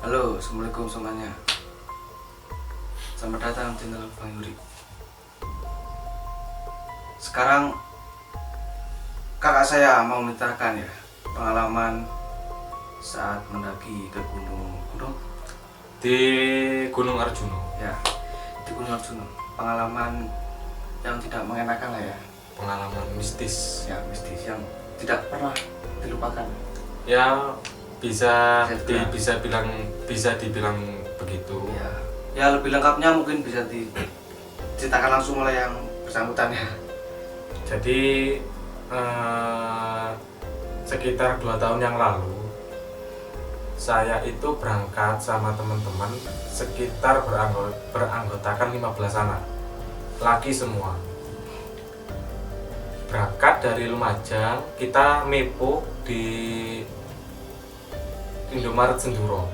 Halo, assalamualaikum semuanya. Selamat datang di channel Bang Yuri. Sekarang kakak saya mau menceritakan ya pengalaman saat mendaki ke gunung Di Gunung Arjuna. ya, di Gunung Arjuna. Pengalaman yang tidak mengenakan lah ya, Pengalaman mistis. ya mistis yang tidak pernah dilupakan. Ya bisa Bisa bisa dibilang begitu. Ya, ya lebih lengkapnya mungkin bisa diceritakan langsung oleh yang bersangkutan ya. Jadi sekitar 2 tahun yang lalu saya itu berangkat sama teman-teman sekitar beranggotakan 15 anak, laki semua. Berangkat dari Lumajang, kita mepo di Indomaret Senduro.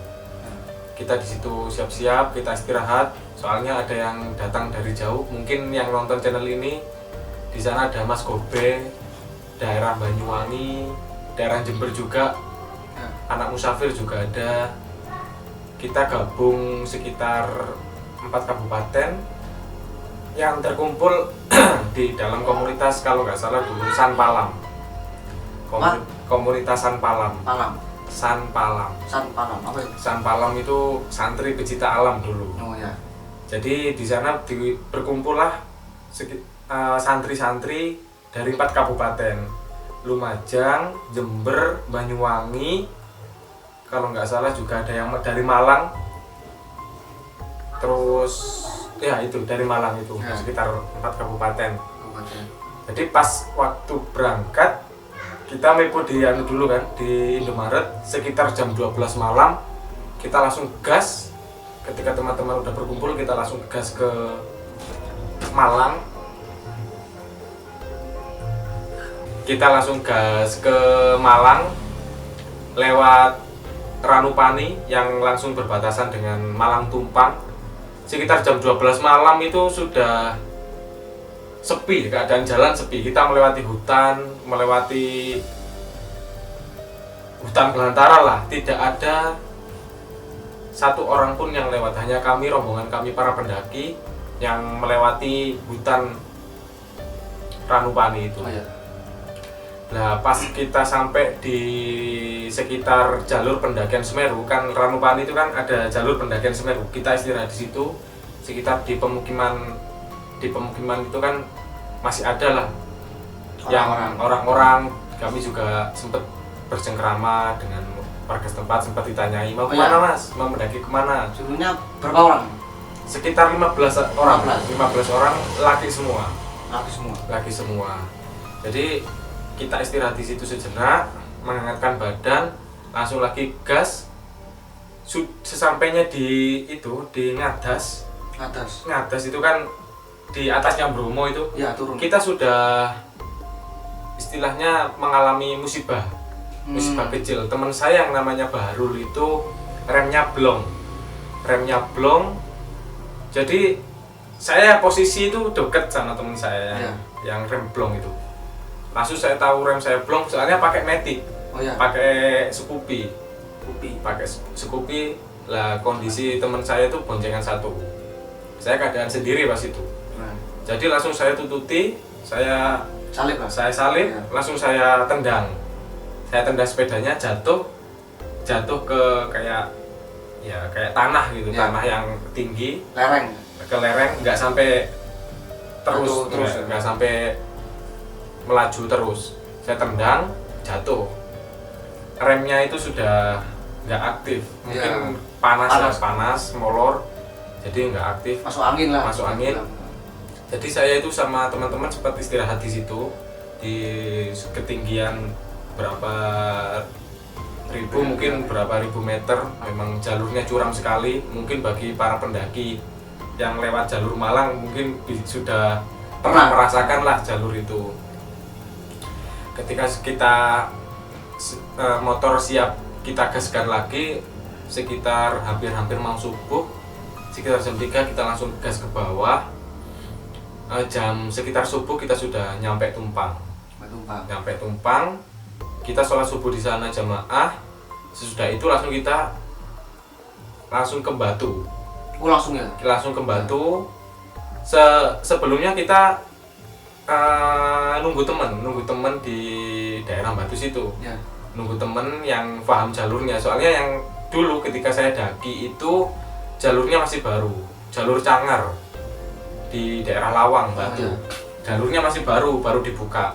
Kita di situ siap-siap, kita istirahat. Soalnya ada yang datang dari jauh. Mungkin yang nonton channel ini di sana ada Mas Gobe, daerah Banyuwangi, daerah Jember juga. Anak musafir juga ada. Kita gabung sekitar 4 kabupaten yang terkumpul di dalam komunitas, kalau nggak salah dulu Sanpalam. Komunitas Sanpalam. Sanpalam Apa itu? Sanpalam itu santri pecinta alam dulu. Oh ya. Jadi di sana berkumpullah santri-santri dari 4 kabupaten, Lumajang, Jember, Banyuwangi, kalau nggak salah juga ada yang dari Malang. Terus ya itu dari Malang itu ya. Sekitar 4 kabupaten. Jadi pas waktu berangkat kita mepo di dulu kan di Indomaret sekitar jam 12 malam. Kita langsung gas. Ketika teman-teman udah berkumpul, kita langsung gas ke Malang. Kita langsung gas ke Malang lewat Ranupani yang langsung berbatasan dengan Malang Tumpang. Sekitar jam 12 malam itu sudah sepi, keadaan jalan sepi. Kita melewati hutan belantara lah, tidak ada satu orang pun yang lewat, hanya kami, rombongan kami para pendaki yang melewati hutan Ranupani itu. Oh, ya. Nah, pas kita sampai di sekitar jalur pendakian Semeru, kan Ranupani itu kan ada jalur pendakian Semeru. Kita istirahat di situ, sekitar di pemukiman itu kan masih ada lah yang orang-orang. Kami juga sempat bercengkrama dengan warga setempat, sempat ditanyai mau kemana mas, mau mendaki kemana. Jumlahnya berapa orang? Sekitar 15 orang. 15 orang, laki semua. Jadi kita istirahat di situ sejenak, menghangatkan badan, langsung lagi gas. Sesampainya di Ngadas itu kan di atasnya Bromo itu, ya, turun. kita sudah istilahnya mengalami musibah kecil. Teman saya yang namanya Bahrul itu remnya blong. Jadi saya posisi itu dekat sama teman saya yang rem blong itu. Langsung saya tahu rem saya blong, soalnya pakai matic, pakai Scoopy. Lah kondisi teman saya itu boncengan satu. Saya keadaan sendiri pas itu. Jadi langsung saya tututi, saya salib, langsung saya tendang sepedanya, jatuh ke kayak tanah gitu, tanah yang tinggi, lereng, nggak sampai terus, nggak sampai melaju terus. Saya tendang, jatuh, remnya itu sudah nggak aktif, mungkin panas, molor, jadi nggak aktif, masuk angin. Jadi saya itu sama teman-teman sempat istirahat di situ di ketinggian berapa ribu meter. Memang jalurnya curam sekali. Mungkin bagi para pendaki yang lewat jalur Malang mungkin sudah pernah merasakan lah jalur itu. Ketika kita motor siap, kita gaskan lagi sekitar hampir mau subuh, sekitar jam 3 kita langsung gas ke bawah. Jam sekitar subuh kita sudah nyampe Tumpang. Kita sholat subuh di sana jamaah. Sesudah itu langsung kita langsung ke Batu. Oh langsung ya? Langsung ke Batu. Sebelumnya kita nunggu temen di daerah Batu situ. Ya. Nunggu temen yang paham jalurnya. Soalnya yang dulu ketika saya daki itu jalurnya masih baru, jalur Cangar di daerah Lawang, Batu. Ya. Jalurnya masih baru dibuka.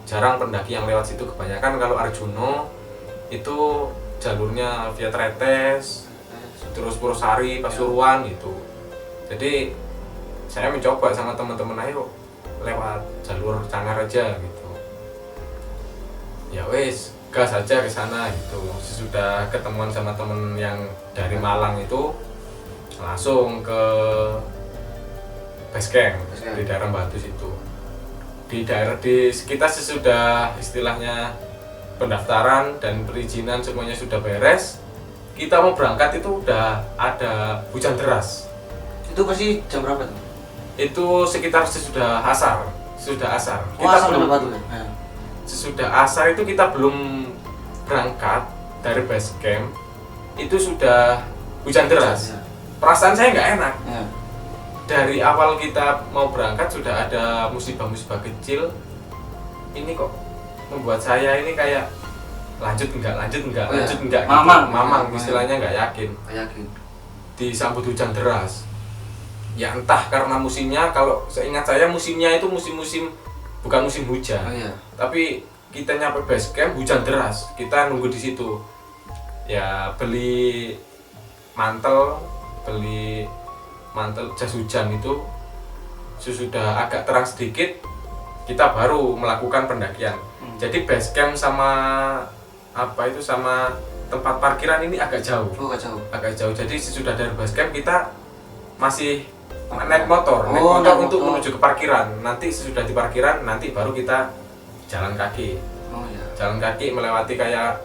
Jarang pendaki yang lewat situ, kebanyakan kalau Arjuno itu jalurnya via Tretes, terus Purwosari, Pasuruan gitu. Jadi saya mencoba sama teman-teman, ayo lewat jalur Cangar aja gitu. Ya wes, gas aja ke sana gitu. Sesudah ketemuan sama temen yang dari Malang itu langsung ke base camp di daerah Batu situ. Di kita sesudah istilahnya pendaftaran dan perizinan semuanya sudah beres, kita mau berangkat itu udah ada hujan deras. Itu pasti jam berapa tuh? Itu sekitar sesudah asar. Kita asar belum Batu ya? Sesudah asar itu kita belum berangkat dari base camp, itu sudah hujan deras. Perasaan saya nggak enak. Ya. Dari awal kita mau berangkat sudah ada musibah-musibah kecil. Ini kok membuat saya ini kayak lanjut enggak gitu. Mamang istilahnya nggak yakin. Disambut hujan deras. Ya entah karena musimnya, kalau seingat saya musimnya itu bukan musim hujan. Tapi kita nyampe base camp hujan deras. Kita nunggu di situ. Ya beli mantel jas hujan itu. Sesudah agak terang sedikit kita baru melakukan pendakian. Jadi base camp sama tempat parkiran ini agak jauh. Agak jauh. Jadi sesudah dari base camp kita masih naik motor untuk menuju ke parkiran. Nanti sesudah di parkiran nanti baru kita jalan kaki. Jalan kaki melewati kayak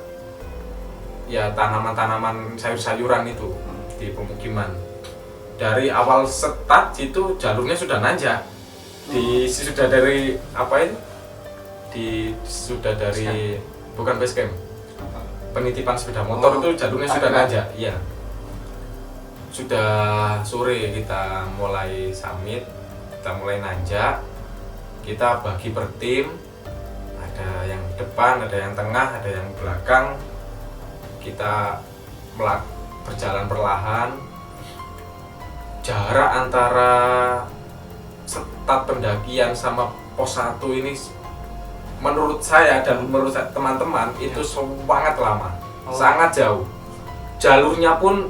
ya tanaman-tanaman sayur-sayuran itu di pemukiman. Dari awal start itu jalurnya sudah nanjak. Sudah dari bukan base camp. Penitipan sepeda motor itu jalurnya sudah nanjak. Iya. Sudah sore kita mulai summit, kita mulai nanjak, kita bagi per tim, ada yang depan, ada yang tengah, ada yang belakang. Kita berjalan perlahan. Jarak antara start pendakian sama pos 1 ini menurut saya dan menurut teman-teman itu sangat lama, sangat jauh. Jalurnya pun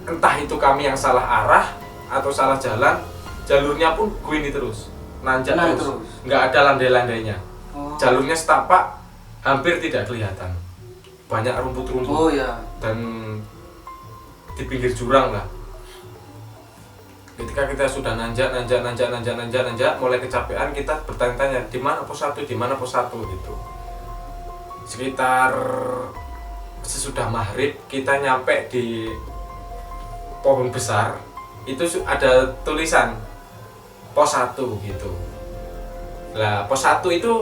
entah itu kami yang salah arah atau salah jalan, jalurnya pun gini terus, nanjak terus, nggak ada landai-landainya. Jalurnya setapak, hampir tidak kelihatan, banyak rumput-rumput dan di pinggir jurang lah. Ketika kita sudah nanjak, mulai kecapean, kita bertanya-tanya di mana pos 1 gitu. Sekitar sesudah maghrib kita nyampe di pohon besar, itu ada tulisan pos 1 gitu. Lah pos 1 itu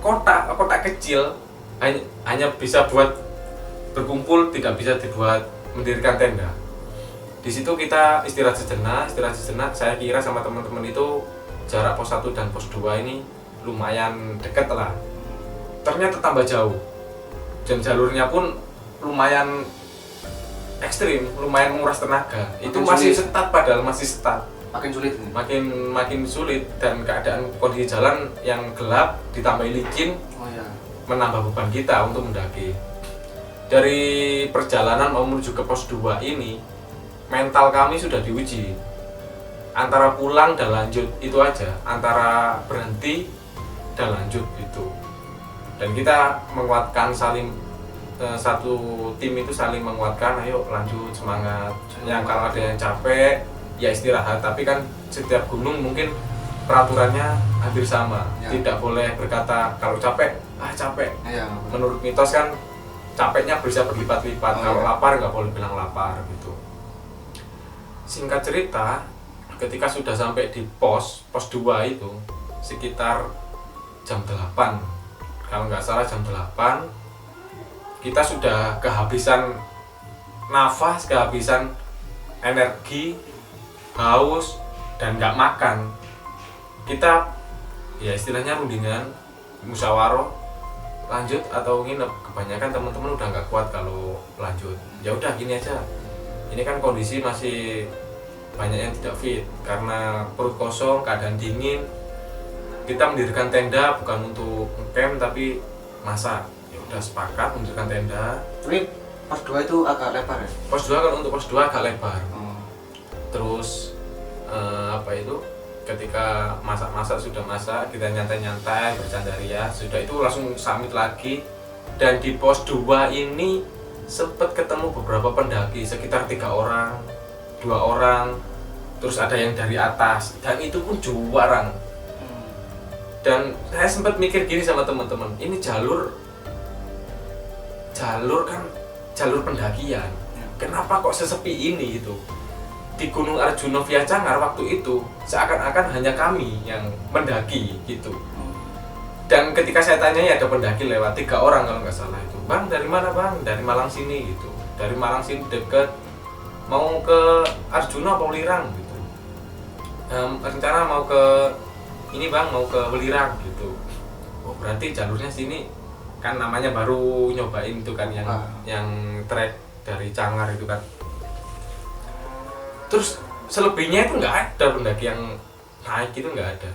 kotak kecil, hanya bisa buat berkumpul, tidak bisa dibuat mendirikan tenda. Di situ kita istirahat sejenak. Saya kira sama teman-teman itu jarak pos 1 dan pos 2 ini lumayan dekat lah. Ternyata tambah jauh. Dan jalurnya pun lumayan ekstrim, lumayan menguras tenaga. Itu masih setat, padahal masih setat. Makin sulit nih. Makin sulit, dan keadaan kondisi jalan yang gelap ditambah licin menambah beban kita untuk mendaki. Dari perjalanan mau menuju ke pos 2 ini, mental kami sudah diuji. Antara pulang dan lanjut itu aja, antara berhenti dan lanjut itu. Dan kita menguatkan satu tim itu saling menguatkan, ayo lanjut, semangat. Yang kalau ada yang capek ya istirahat, tapi kan setiap gunung mungkin peraturannya hampir sama. Tidak boleh berkata kalau capek, capek. Menurut mitos kan capeknya bisa berlipat-lipat. Kalau lapar nggak boleh bilang lapar gitu. Singkat cerita, ketika sudah sampai di pos 2 itu sekitar jam 8, kalau nggak salah jam 8, kita sudah kehabisan nafas, kehabisan energi, haus, dan nggak makan, kita ya istilahnya rundingan, musyawarah, lanjut atau nginep. Kebanyakan teman-teman udah nggak kuat kalau lanjut, ya udah gini aja. Ini kan kondisi masih banyak yang tidak fit karena perut kosong, keadaan dingin. Kita mendirikan tenda bukan untuk camp tapi masak. Ya udah sepakat mendirikan tenda. Tapi pos 2 itu agak lebar ya? Pos 2 kalau untuk pos 2 agak lebar. Terus ketika masak-masak sudah masak, kita nyantai-nyantai, bercanda ria, sudah itu langsung summit lagi. Dan di pos 2 ini sempat ketemu beberapa pendaki, sekitar 3 orang, 2 orang, terus ada yang dari atas, dan itu pun juarang. Dan saya sempat mikir gini sama teman-teman, ini jalur kan jalur pendakian, kenapa kok sesepi ini gitu. Di Gunung Arjuna Via Cangar waktu itu seakan-akan hanya kami yang mendaki gitu. Dan ketika saya tanya ya ada pendaki lewat 3 orang kalau nggak salah itu, bang dari mana bang? Dari Malang sini gitu. Dari Malang sini deket, mau ke Arjuna apa Welirang gitu. Rencana mau ke ini bang, mau ke Welirang gitu. Oh berarti jalurnya sini, kan namanya baru nyobain itu kan yang trek dari Cangar itu kan. Terus selebihnya itu nggak ada pendaki yang naik, itu nggak ada.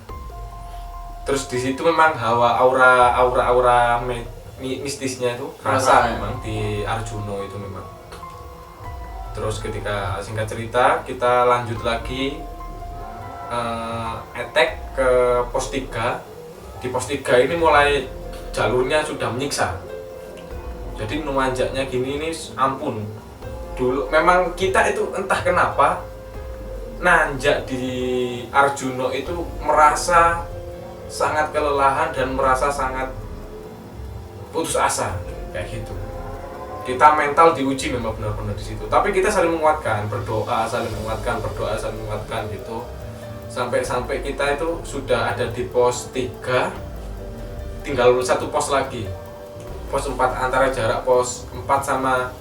Terus di situ memang aura mistisnya itu rasa memang di Arjuna itu memang. Terus ketika singkat cerita kita lanjut lagi attack ke pos 3. Di pos 3 ini mulai jalurnya sudah menyiksa. Jadi menanjaknya gini ini ampun. Dulu memang kita itu entah kenapa nanjak di Arjuna itu merasa sangat kelelahan dan merasa sangat putus asa kayak gitu. Kita mental diuji memang benar-benar di situ. Tapi kita saling menguatkan, berdoa, saling menguatkan gitu. Sampai kita itu sudah ada di pos 3, tinggal 1 pos lagi. Pos 4, antara jarak pos 4 sama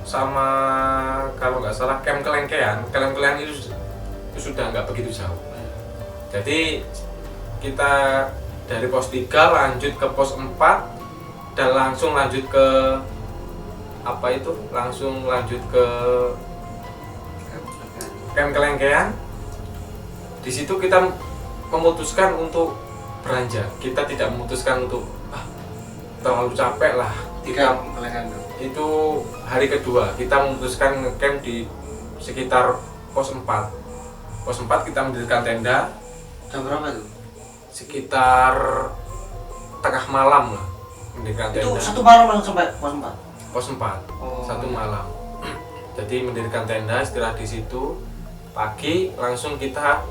sama kalau nggak salah camp Kelengkean itu sudah nggak begitu jauh. Jadi kita dari pos 3 lanjut ke pos 4 dan langsung lanjut ke camp Kelengkean. Di situ kita memutuskan untuk beranjak. Kita tidak memutuskan untuk terlalu capek lah. Itu hari kedua kita memutuskan ngecamp di sekitar pos 4. Pos 4 kita mendirikan tenda. Jam berapa itu? Sekitar tengah malam lah mendirikan tenda. Itu 1 malam langsung sampai pos 4? Pos 4, 1 malam. Jadi mendirikan tenda, istirahat di situ. Pagi langsung kita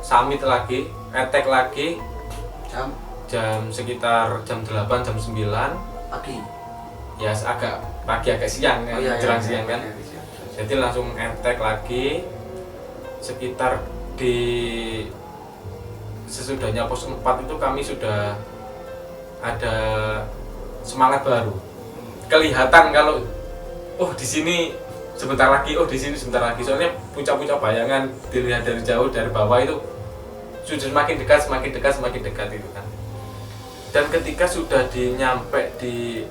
summit lagi, attack lagi. Jam sekitar jam 8, jam 9 pagi. Ya agak pagi, agak siang kan, jelang siang kan. Jadi langsung attack lagi. Sekitar di sesudahnya pos 4 itu kami sudah ada semangat baru. Kelihatan kalau di sini sebentar lagi, di sini sebentar lagi. Soalnya puncak-puncak bayangan dilihat dari jauh, dari bawah itu sudah semakin dekat itu kan. Dan ketika sudah nyampe di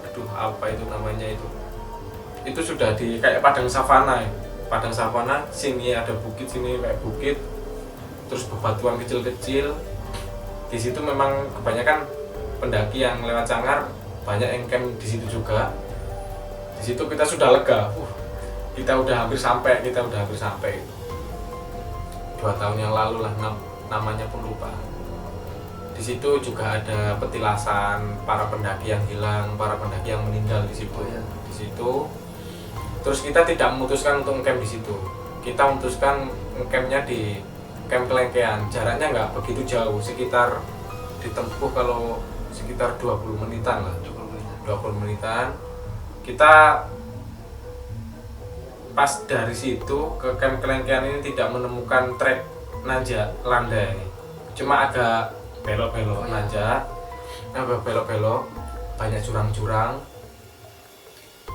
itu sudah di kayak padang savana ya. Padang savana, sini ada bukit, sini kayak bukit, terus bebatuan kecil-kecil. Di situ memang kebanyakan pendaki yang lewat Cangar, banyak yang camp di situ juga. Di situ kita sudah lega, kita udah hampir sampai. 2 tahun yang lalu lah, namanya pun lupa. Di situ juga ada petilasan para pendaki yang hilang, para pendaki yang meninggal di situ. Di situ. Terus kita tidak memutuskan untuk camp di situ. Kita memutuskan campnya di camp Kelengkean. Jaraknya nggak begitu jauh, sekitar ditempuh kalau sekitar 20 menitan lah. 20 menitan. Kita pas dari situ ke camp Kelengkean ini tidak menemukan trek nanjak landai. Cuma agak belok-belok nanjak, belok-belok, banyak jurang-jurang.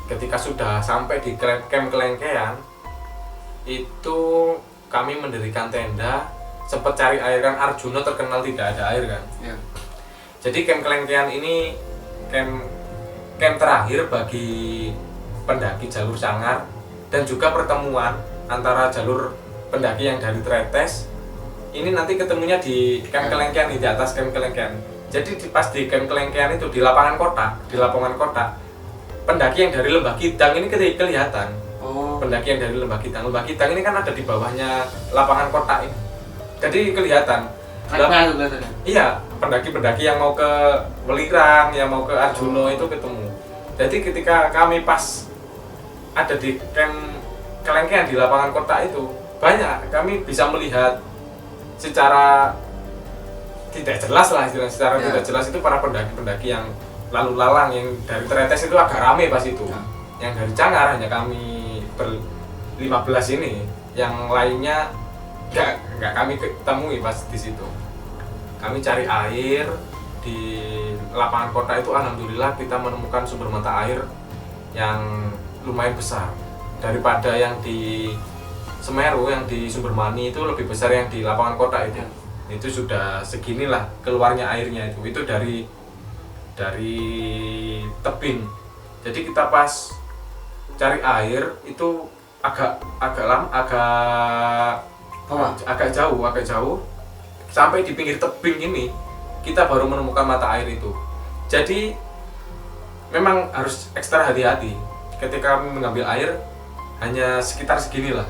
ketika sudah sampai di camp Kelengkean itu kami mendirikan tenda, sempat cari air kan, Arjuna terkenal tidak ada air kan. Ya. Jadi camp Kelengkean ini camp terakhir bagi pendaki jalur Sangar dan juga pertemuan antara jalur pendaki yang dari Tretes ini nanti ketemunya di camp Kelengkean, di atas camp Kelengkean. Jadi pas di camp Kelengkean itu di lapangan kota, pendaki yang dari Lembah Kidang ini kelihatan. Pendaki yang dari Lembah Kidang ini kan ada di bawahnya lapangan kota ini. Jadi kelihatan. Iya, pendaki-pendaki yang mau ke Welirang, yang mau ke Arjuna itu ketemu. Jadi ketika kami pas ada di camp Kelengkean di lapangan kota itu, banyak kami bisa melihat secara tidak jelas lah, secara tidak jelas itu para pendaki-pendaki yang lalu lalang, yang dari Tretes itu agak rame pas itu. Yang dari Cangar hanya kami ber-15 ini, yang lainnya nggak kami temui pas di situ. Kami cari air di lapangan kota itu, alhamdulillah kita menemukan sumber mata air yang lumayan besar daripada yang di Semeru, yang di Sumbermani itu lebih besar yang di lapangan kota itu. Itu sudah seginilah keluarnya airnya itu dari tebing. Jadi kita pas cari air itu agak jauh sampai di pinggir tebing ini kita baru menemukan mata air itu. Jadi memang harus ekstra hati-hati ketika kami mengambil air, hanya sekitar seginilah.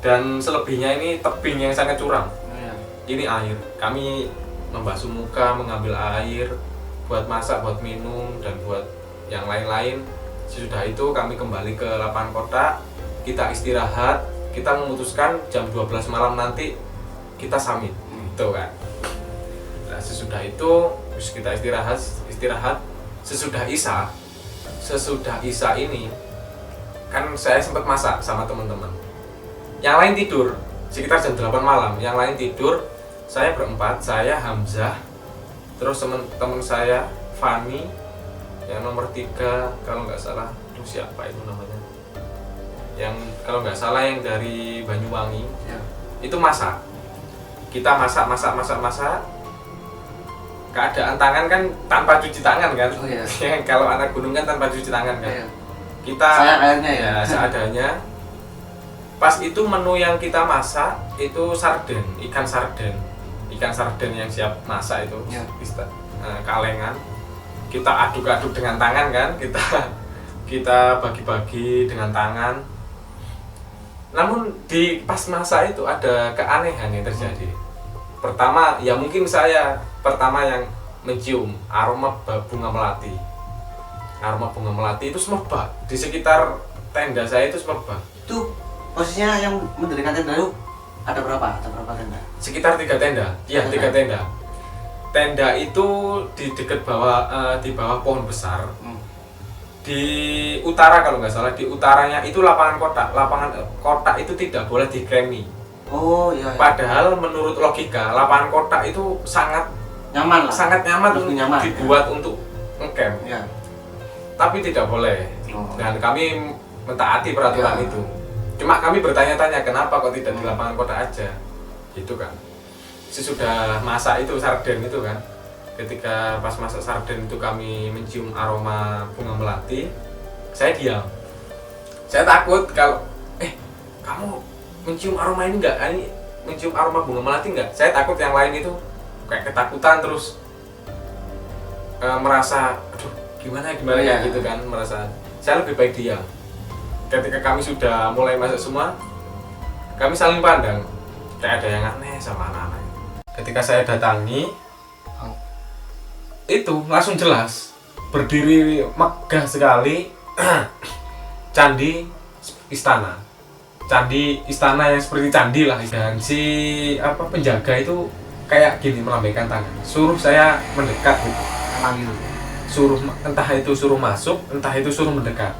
Dan selebihnya ini tebing yang sangat curam. Ini air, kami membasuh muka, mengambil air buat masak, buat minum, dan buat yang lain-lain. Sesudah itu kami kembali ke lapangan kota, kita istirahat, kita memutuskan jam 12 malam nanti kita summit, gitu kan. Nah, sesudah itu kita istirahat. Sesudah Isya ini kan saya sempat masak sama teman-teman. Yang lain tidur sekitar jam 8 malam, yang lain tidur. Saya berempat, saya Hamzah, terus teman saya Fani, yang nomor 3 kalau nggak salah, siapa itu namanya? Yang kalau nggak salah yang dari Banyuwangi, itu masak. Kita masak. Keadaan tangan kan tanpa cuci tangan kan? Kalau anak gunung kan tanpa cuci tangan kan? Kita seadanya. Pas itu menu yang kita masak itu ikan sarden yang siap masak itu, kalengan. Kita aduk-aduk dengan tangan kan, kita bagi-bagi dengan tangan. Namun di pas masak itu ada keanehan yang terjadi. Pertama, ya mungkin saya pertama yang mencium aroma bunga melati. Aroma bunga melati itu semerbak di sekitar tenda saya, itu semerbak. Itu posisinya yang mendirikan tenda itu ada berapa tenda? Sekitar 3 tenda. Iya, 3 tenda. Tenda itu di dekat di bawah pohon besar. Di utara kalau nggak salah, di utaranya itu lapangan kota. Lapangan kota itu tidak boleh dikremi. Padahal menurut logika lapangan kota itu sangat nyaman dibuat untuk ngecamp. Tapi tidak boleh. Dan kami mentaati peraturan itu. Cuma kami bertanya-tanya kenapa kok tidak di lapangan kota aja, gitu kan. Sesudah masak itu sarden itu kan, ketika pas masak sarden itu kami mencium aroma bunga melati, saya diam. Saya takut kalau kamu mencium aroma ini enggak? Ini mencium aroma bunga melati enggak? Saya takut yang lain itu kayak ketakutan terus merasa aduh gimana ya gitu kan, merasa. Saya lebih baik diam. Ketika kami sudah mulai masak semua, kami saling pandang, kayak ada yang aneh sama anak-anak. Ketika saya datangi, itu langsung jelas, berdiri megah sekali candi istana yang seperti candi lah. Dan si penjaga itu kayak gini melambaikan tangan, suruh saya mendekat, suruh entah itu suruh masuk, entah itu suruh mendekat.